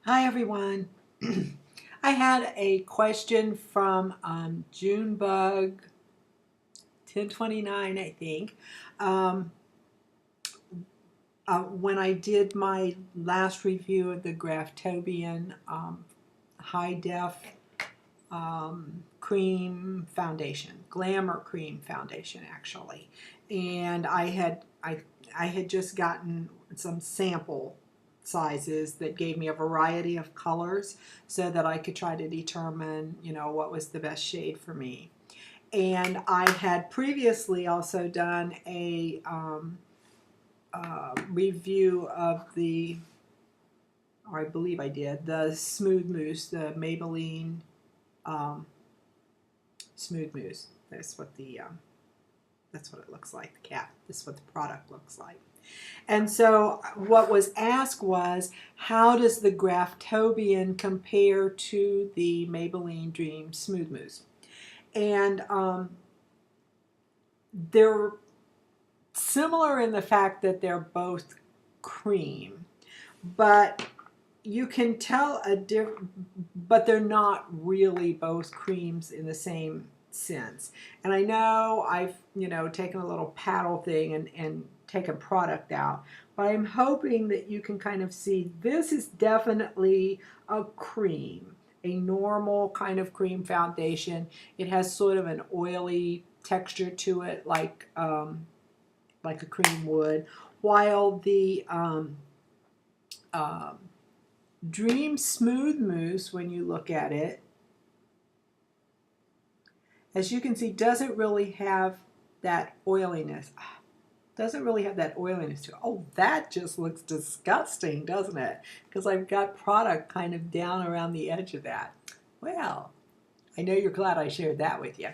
Hi everyone. I had a question from Junebug 1029, I think. Um, when I did my last review of the Graftobian Hi-Def Cream Foundation, Glamour Cream Foundation actually, and I had just gotten some sample sizes that gave me a variety of colors so that I could try to determine, what was the best shade for me. And I had previously also done a review of or I believe I did, the Smooth Mousse, the Maybelline um, Smooth Mousse. That's what it looks like. The cap. This is what the product looks like. And so what was asked was, how does the Graftobian compare to the Maybelline Dream Smooth Mousse? And they're similar in the fact that they're both cream, but you can tell but they're not really both creams in the same sense. And I know I've, taken a little paddle thing and taken product out, but I'm hoping that you can kind of see this is definitely a cream, a normal kind of cream foundation. It has sort of an oily texture to it, like a cream would, while the Dream Smooth Mousse, when you look at it, as you can see, doesn't really have that oiliness. Doesn't really have that oiliness to it. Oh, that just looks disgusting, doesn't it? Because I've got product kind of down around the edge of that. Well, I know you're glad I shared that with you.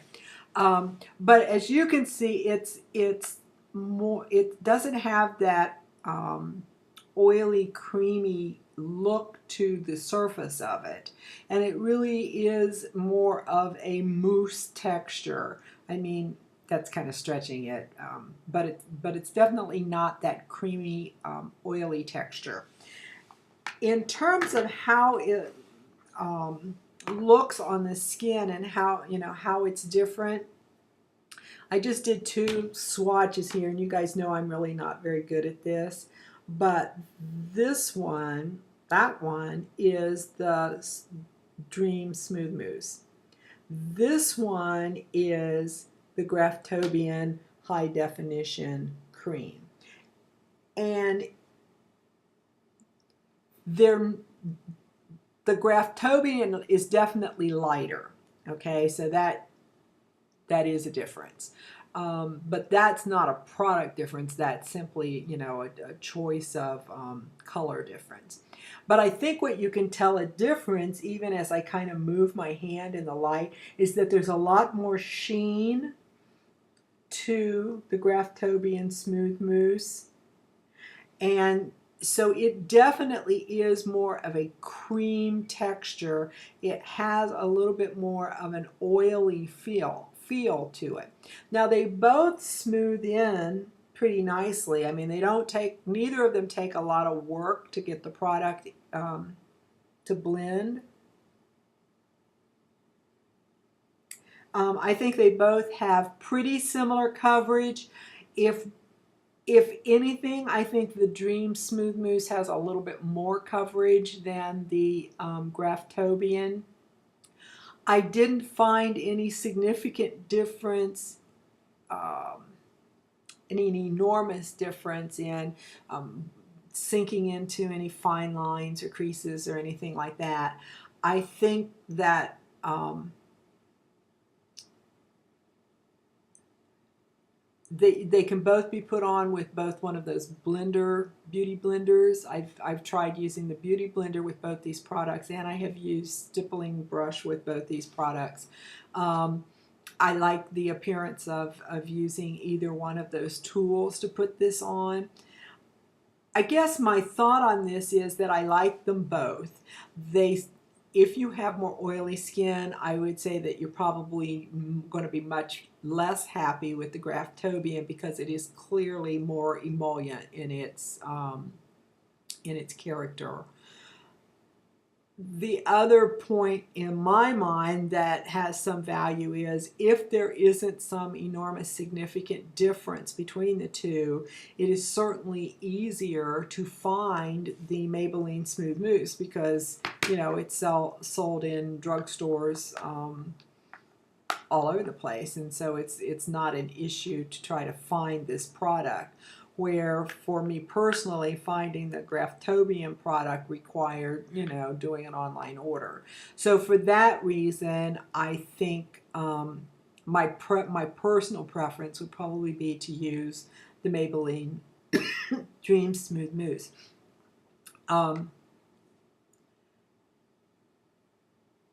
But as you can see, it's more. It doesn't have that oily, creamy look to the surface of it, and it really is more of a mousse texture. I mean, that's kind of stretching it, but it's definitely not that creamy, oily texture. In terms of how it looks on the skin and how it's different, I just did two swatches here, and you guys know I'm really not very good at this. But this one, that one, is the Dream Smooth Mousse. This one is the Graftobian High Definition Cream. And the Graftobian is definitely lighter. Okay, so that is a difference. But that's not a product difference. That's simply, a choice of color difference. But I think what you can tell a difference, even as I kind of move my hand in the light, is that there's a lot more sheen to the Graftobian Smooth Mousse. And so it definitely is more of a cream texture. It has a little bit more of an oily feel to it. Now they both smooth in pretty nicely. I mean, neither of them take a lot of work to get the product to blend. I think they both have pretty similar coverage. If anything, I think the Dream Smooth Mousse has a little bit more coverage than the Graftobian. I didn't find any significant difference, any enormous difference in sinking into any fine lines or creases or anything like that. I think that they can both be put on with both one of those beauty blenders. I've tried using the beauty blender with both these products, and I have used stippling brush with both these products. I like the appearance of using either one of those tools to put this on. I guess my thought on this is that I like them both. If you have more oily skin, I would say that you're probably going to be much less happy with the Graftobian because it is clearly more emollient in its character. The other point in my mind that has some value is if there isn't some enormous significant difference between the two, it is certainly easier to find the Maybelline Smooth Mousse because, you know, it's sold in drugstores all over the place, and so it's not an issue to try to find this product. Where for me personally, finding the Graftobian product required, you know, doing an online order. So for that reason, I think my personal preference would probably be to use the Maybelline Dream Smooth Mousse.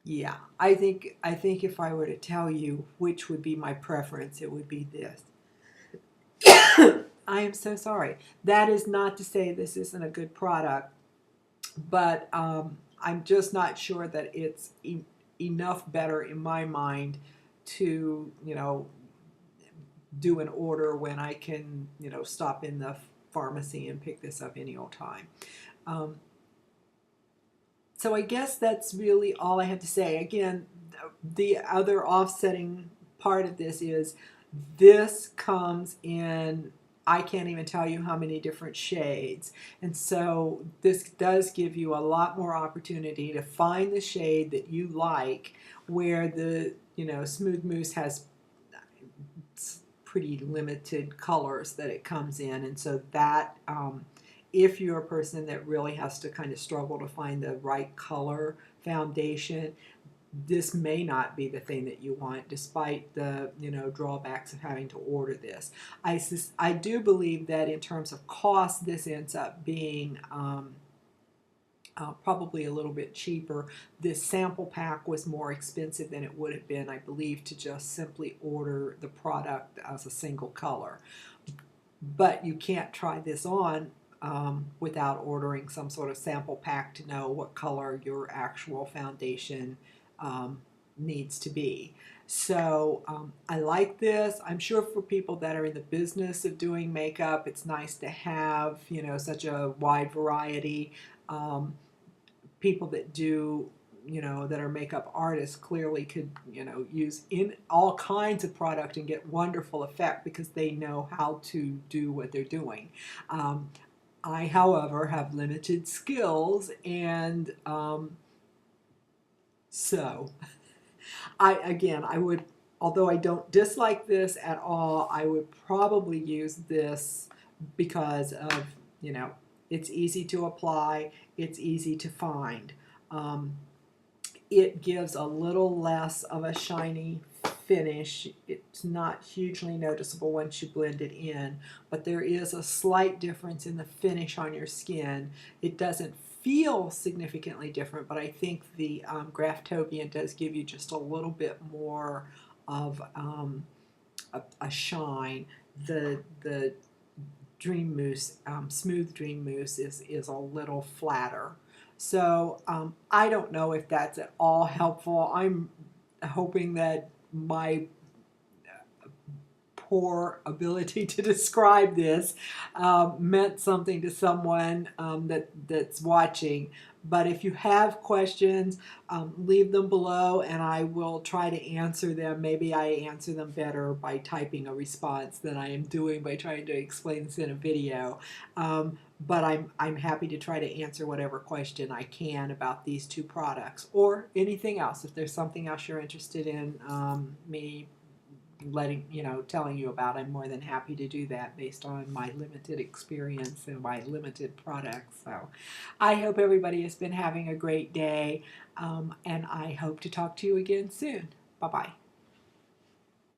Yeah, I think if I were to tell you which would be my preference, it would be this. I am so sorry. That is not to say this isn't a good product, but I'm just not sure that it's enough better in my mind to, you know, do an order when I can, you know, stop in the pharmacy and pick this up any old time. So I guess that's really all I have to say. Again, the other offsetting part of this is this comes in, I can't even tell you how many different shades. And so this does give you a lot more opportunity to find the shade that you like, where the, you know, Smooth Mousse has pretty limited colors that it comes in. And so that, if you're a person that really has to kind of struggle to find the right color foundation, this may not be the thing that you want, despite the, you know, drawbacks of having to order this. I do believe that in terms of cost, this ends up being probably a little bit cheaper. This sample pack was more expensive than it would have been, I believe, to just simply order the product as a single color. But you can't try this on without ordering some sort of sample pack to know what color your actual foundation needs to be. So I like this. I'm sure for people that are in the business of doing makeup, it's nice to have, you know, such a wide variety. People that do, you know, that are makeup artists clearly could, you know, use in all kinds of product and get wonderful effect because they know how to do what they're doing. I, however, have limited skills, and so I would, although I don't dislike this at all, I would probably use this because of, you know, it's easy to apply, it's easy to find. It gives a little less of a shiny finish. It's not hugely noticeable once you blend it in, but there is a slight difference in the finish on your skin. It doesn't feel significantly different, but I think the Graftobian does give you just a little bit more of a shine. The Dream Mousse, Smooth Dream Mousse is a little flatter. So I don't know if that's at all helpful. I'm hoping that my poor ability to describe this meant something to someone that's watching. But if you have questions, leave them below and I will try to answer them. Maybe I answer them better by typing a response than I am doing by trying to explain this in a video. But I'm happy to try to answer whatever question I can about these two products or anything else. If there's something else you're interested in me telling you about, I'm more than happy to do that based on my limited experience and my limited products. So I hope everybody has been having a great day, and I hope to talk to you again soon. Bye-bye.